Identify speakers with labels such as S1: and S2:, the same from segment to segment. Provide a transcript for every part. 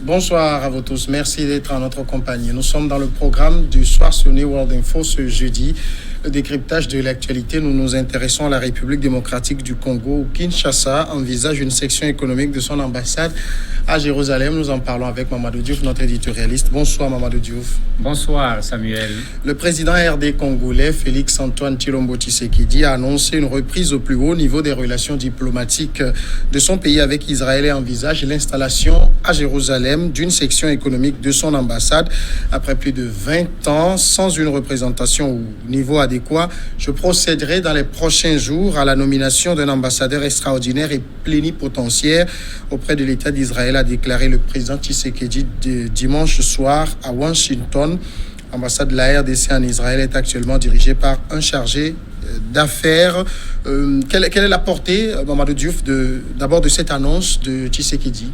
S1: Bonsoir à vous tous. Merci d'être en notre compagnie. Nous sommes dans le programme du soir sur New World Info ce jeudi. Le décryptage de l'actualité, nous nous intéressons à la République démocratique du Congo où Kinshasa envisage une section économique de son ambassade à Jérusalem. Nous en parlons avec Mamadou Diouf, notre éditorialiste. Bonsoir Mamadou Diouf.
S2: Bonsoir Samuel.
S1: Le président RD congolais, Félix-Antoine Tshilombo Tshisekedi, a annoncé une reprise au plus haut niveau des relations diplomatiques de son pays avec Israël et envisage l'installation à Jérusalem d'une section économique de son ambassade. Après plus de 20 ans sans une représentation au niveau adéquat, je procéderai dans les prochains jours à la nomination d'un ambassadeur extraordinaire et plénipotentiaire auprès de l'État d'Israël, a déclaré le président Tshisekedi dimanche soir à Washington. L'ambassade de la RDC en Israël est actuellement dirigée par un chargé d'affaires. Quelle est la portée, Mamadou Diouf, d'abord de cette annonce de Tshisekedi?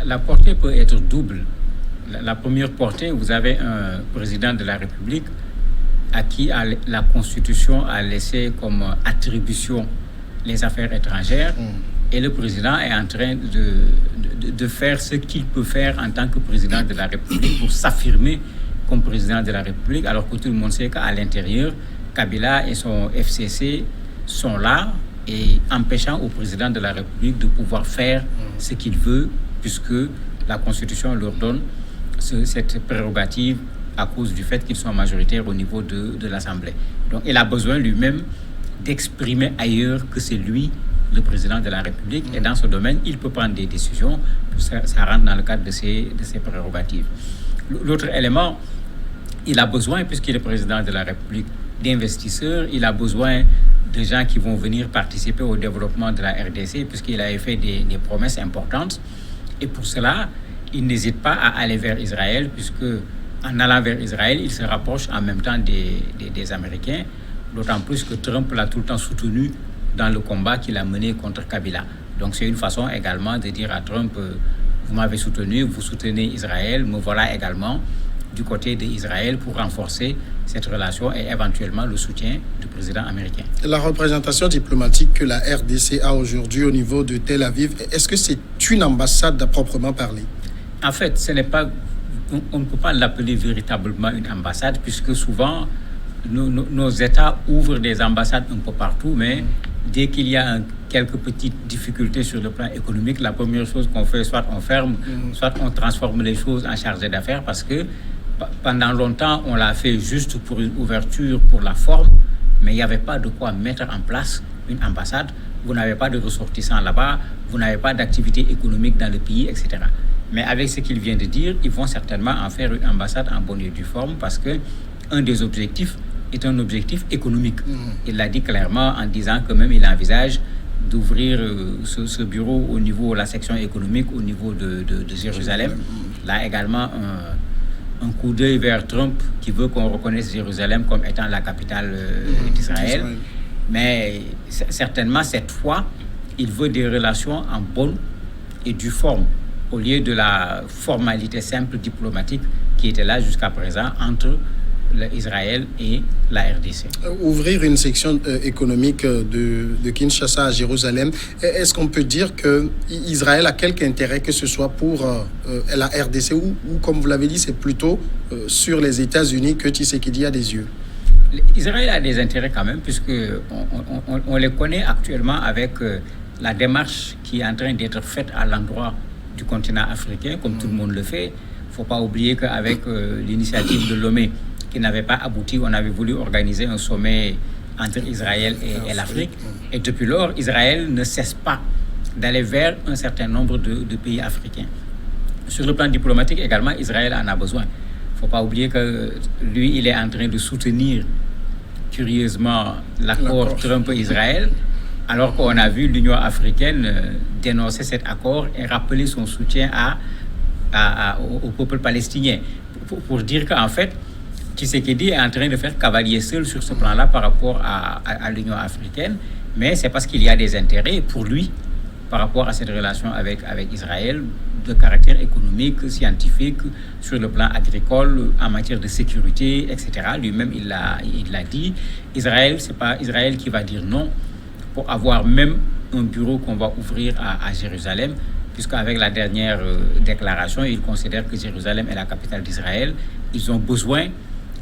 S2: La portée peut être double. La première portée, vous avez un président de la République à qui la Constitution a laissé comme attribution les affaires étrangères. Et le président est en train de faire ce qu'il peut faire en tant que président de la République pour s'affirmer comme président de la République, alors que tout le monde sait qu'à l'intérieur, Kabila et son FCC sont là et empêchant au président de la République de pouvoir faire ce qu'il veut, puisque la Constitution leur donne cette prérogative à cause du fait qu'ils sont majoritaires au niveau de l'Assemblée. Donc il a besoin lui-même d'exprimer ailleurs que c'est lui le président de la République, et dans ce domaine, il peut prendre des décisions, ça rentre dans le cadre de ses prérogatives. L'autre élément, il a besoin, puisqu'il est président de la République, d'investisseurs, il a besoin de gens qui vont venir participer au développement de la RDC, puisqu'il a fait des promesses importantes, et pour cela, il n'hésite pas à aller vers Israël, puisque en allant vers Israël, il se rapproche en même temps des Américains, d'autant plus que Trump l'a tout le temps soutenu dans le combat qu'il a mené contre Kabila. Donc c'est une façon également de dire à Trump, vous m'avez soutenu, vous soutenez Israël, me voilà également du côté d'Israël pour renforcer cette relation et éventuellement le soutien du président américain.
S1: La représentation diplomatique que la RDC a aujourd'hui au niveau de Tel Aviv, est-ce que c'est une ambassade à proprement parler?
S2: En fait, ce n'est pas, on ne peut pas l'appeler véritablement une ambassade, puisque souvent nos États ouvrent des ambassades un peu partout, mais dès qu'il y a quelques petites difficultés sur le plan économique, la première chose qu'on fait, soit on ferme, soit on transforme les choses en chargé d'affaires, parce que pendant longtemps, on l'a fait juste pour une ouverture, pour la forme, mais il n'y avait pas de quoi mettre en place une ambassade. Vous n'avez pas de ressortissants là-bas, vous n'avez pas d'activité économique dans le pays, etc. Mais avec ce qu'il vient de dire, ils vont certainement en faire une ambassade en bonne et due forme, parce que un des objectifs est un objectif économique. Il l'a dit clairement en disant que même il envisage d'ouvrir ce bureau au niveau de la section économique au niveau de Jérusalem. Là également un coup d'œil vers Trump qui veut qu'on reconnaisse Jérusalem comme étant la capitale d'Israël. Mais certainement cette fois, il veut des relations en bonne et due forme, au lieu de la formalité simple diplomatique qui était là jusqu'à présent entre Israël et la RDC.
S1: Ouvrir une section économique de Kinshasa à Jérusalem, est-ce qu'on peut dire qu'Israël a quelque intérêt que ce soit pour la RDC ou comme vous l'avez dit, c'est plutôt sur les États-Unis que Tshisekedi a des yeux?
S2: Israël a des intérêts quand même, puisque on les connaît actuellement avec la démarche qui est en train d'être faite à l'endroit du continent africain, comme tout le monde le fait. Il ne faut pas oublier qu'avec l'initiative de Lomé, qui n'avait pas abouti, on avait voulu organiser un sommet entre Israël et l'Afrique. Et depuis lors, Israël ne cesse pas d'aller vers un certain nombre de pays africains. Sur le plan diplomatique également, Israël en a besoin. Il ne faut pas oublier que lui, il est en train de soutenir curieusement l'accord Trump-Israël, alors qu'on a vu l'Union africaine dénoncer cet accord et rappeler son soutien au peuple palestinien. Pour dire qu'en fait, Tshisekedi est en train de faire cavalier seul sur ce plan-là par rapport à l'Union africaine, mais c'est parce qu'il y a des intérêts pour lui par rapport à cette relation avec Israël, de caractère économique, scientifique, sur le plan agricole, en matière de sécurité, etc. Lui-même, il l'a dit. Israël, c'est pas Israël qui va dire non pour avoir même un bureau qu'on va ouvrir à Jérusalem, puisqu'avec la dernière déclaration, ils considèrent que Jérusalem est la capitale d'Israël. Ils ont besoin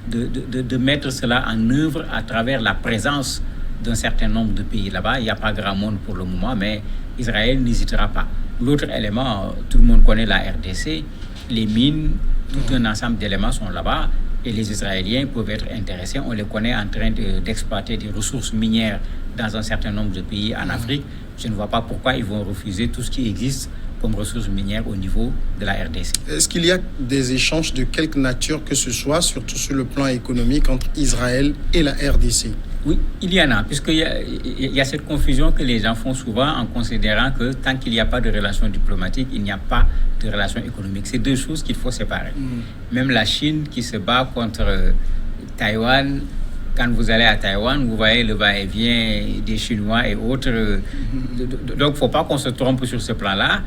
S2: de mettre cela en œuvre à travers la présence d'un certain nombre de pays là-bas. Il n'y a pas grand monde pour le moment, mais Israël n'hésitera pas. L'autre élément, tout le monde connaît la RDC, les mines, tout un ensemble d'éléments sont là-bas et les Israéliens peuvent être intéressés. On les connaît en train d'exploiter des ressources minières dans un certain nombre de pays en Afrique. Je ne vois pas pourquoi ils vont refuser tout ce qui existe comme ressources minières au niveau de la RDC.
S1: Est-ce qu'il y a des échanges de quelque nature que ce soit, surtout sur le plan économique, entre Israël et la RDC?
S2: Oui, il y en a, puisqu'il y a cette confusion que les gens font souvent en considérant que tant qu'il n'y a pas de relations diplomatiques, il n'y a pas de relations économiques. C'est deux choses qu'il faut séparer. Même la Chine qui se bat contre Taïwan, quand vous allez à Taïwan, vous voyez le va-et-vient des Chinois et autres. Donc, il ne faut pas qu'on se trompe sur ce plan-là.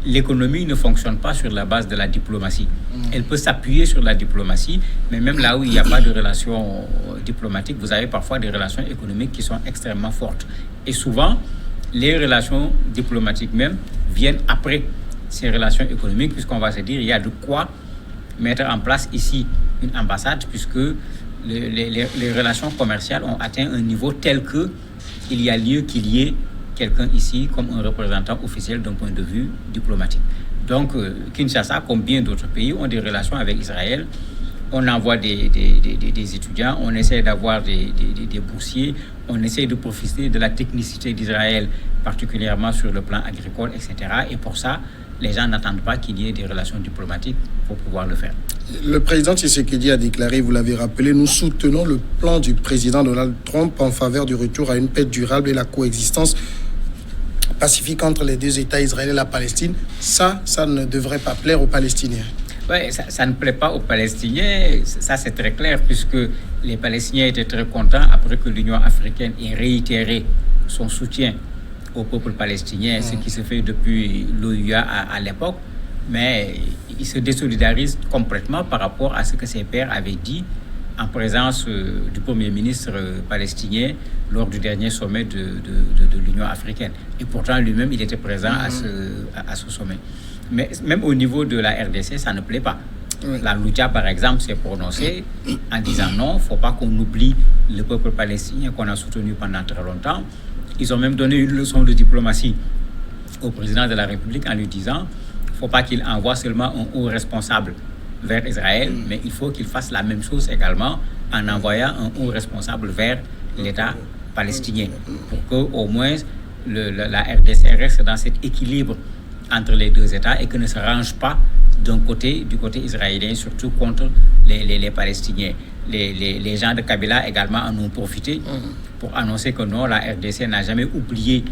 S2: L'économie ne fonctionne pas sur la base de la diplomatie. Elle peut s'appuyer sur la diplomatie, mais même là où il n'y a pas de relations diplomatiques, vous avez parfois des relations économiques qui sont extrêmement fortes. Et souvent, les relations diplomatiques même viennent après ces relations économiques, puisqu'on va se dire il y a de quoi mettre en place ici une ambassade, puisque les relations commerciales ont atteint un niveau tel qu'il y a lieu qu'il y ait quelqu'un ici comme un représentant officiel d'un point de vue diplomatique. Donc, Kinshasa, comme bien d'autres pays, ont des relations avec Israël. On envoie des étudiants, on essaie d'avoir des boursiers, on essaie de profiter de la technicité d'Israël, particulièrement sur le plan agricole, etc. Et pour ça, les gens n'attendent pas qu'il y ait des relations diplomatiques pour pouvoir le faire.
S1: Le président Tshisekedi a déclaré, vous l'avez rappelé, nous soutenons le plan du président Donald Trump en faveur du retour à une paix durable et la coexistence pacifique entre les deux États, Israël et la Palestine. Ça ne devrait pas plaire aux Palestiniens.
S2: Oui, ça ne plaît pas aux Palestiniens, ça c'est très clair, puisque les Palestiniens étaient très contents après que l'Union africaine ait réitéré son soutien au peuple palestinien, ce qui se fait depuis l'OUA à l'époque, mais ils se désolidarisent complètement par rapport à ce que ses pairs avaient dit en présence du Premier ministre palestinien lors du dernier sommet de l'Union africaine. Et pourtant, lui-même, il était présent à ce sommet. Mais même au niveau de la RDC, ça ne plaît pas. La Louja, par exemple, s'est prononcée en disant non, il ne faut pas qu'on oublie le peuple palestinien qu'on a soutenu pendant très longtemps. Ils ont même donné une leçon de diplomatie au président de la République en lui disant il ne faut pas qu'il envoie seulement un haut responsable vers Israël, mais il faut qu'il fasse la même chose également en envoyant un haut responsable vers l'État palestinien pour qu'au moins la RDC reste dans cet équilibre entre les deux États et que ne se range pas du côté israélien, surtout contre les Palestiniens. Les gens de Kabila également en ont profité pour annoncer que non, la RDC n'a jamais oublié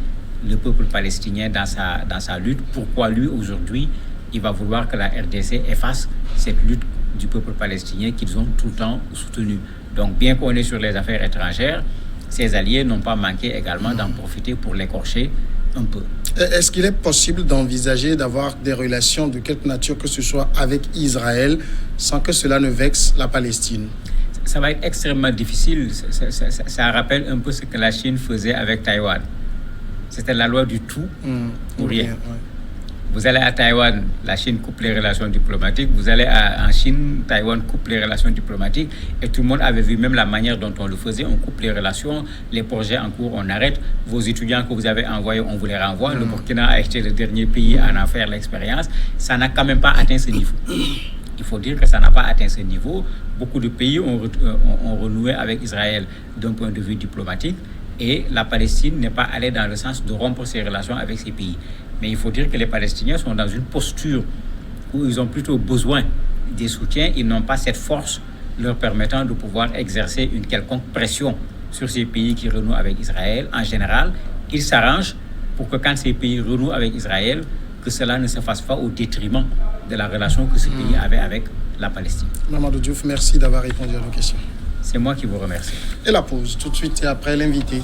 S2: le peuple palestinien dans sa lutte. Pourquoi lui, aujourd'hui, il va vouloir que la RDC efface cette lutte du peuple palestinien qu'ils ont tout le temps soutenue. Donc, bien qu'on est sur les affaires étrangères, ses alliés n'ont pas manqué également d'en profiter pour l'écorcher un peu.
S1: Est-ce qu'il est possible d'envisager d'avoir des relations de quelque nature que ce soit avec Israël sans que cela ne vexe la Palestine?
S2: Ça va être extrêmement difficile. Ça rappelle un peu ce que la Chine faisait avec Taïwan. C'était la loi du tout ou rien. Vous allez à Taïwan, la Chine coupe les relations diplomatiques. Vous allez en Chine, Taïwan coupe les relations diplomatiques. Et tout le monde avait vu même la manière dont on le faisait. On coupe les relations, les projets en cours, on arrête. Vos étudiants que vous avez envoyés, on vous les renvoie. Le Burkina a été le dernier pays à en faire l'expérience. Ça n'a quand même pas atteint ce niveau. Il faut dire que ça n'a pas atteint ce niveau. Beaucoup de pays ont renoué avec Israël d'un point de vue diplomatique. Et la Palestine n'est pas allée dans le sens de rompre ses relations avec ces pays. Mais il faut dire que les Palestiniens sont dans une posture où ils ont plutôt besoin des soutiens. Ils n'ont pas cette force leur permettant de pouvoir exercer une quelconque pression sur ces pays qui renouent avec Israël. En général, ils s'arrangent pour que quand ces pays renouent avec Israël, que cela ne se fasse pas au détriment de la relation que ce pays avait avec la Palestine.
S1: Mamadou Diouf, merci d'avoir répondu à nos questions.
S2: C'est moi qui vous remercie.
S1: Et la pause, tout de suite et après l'invité.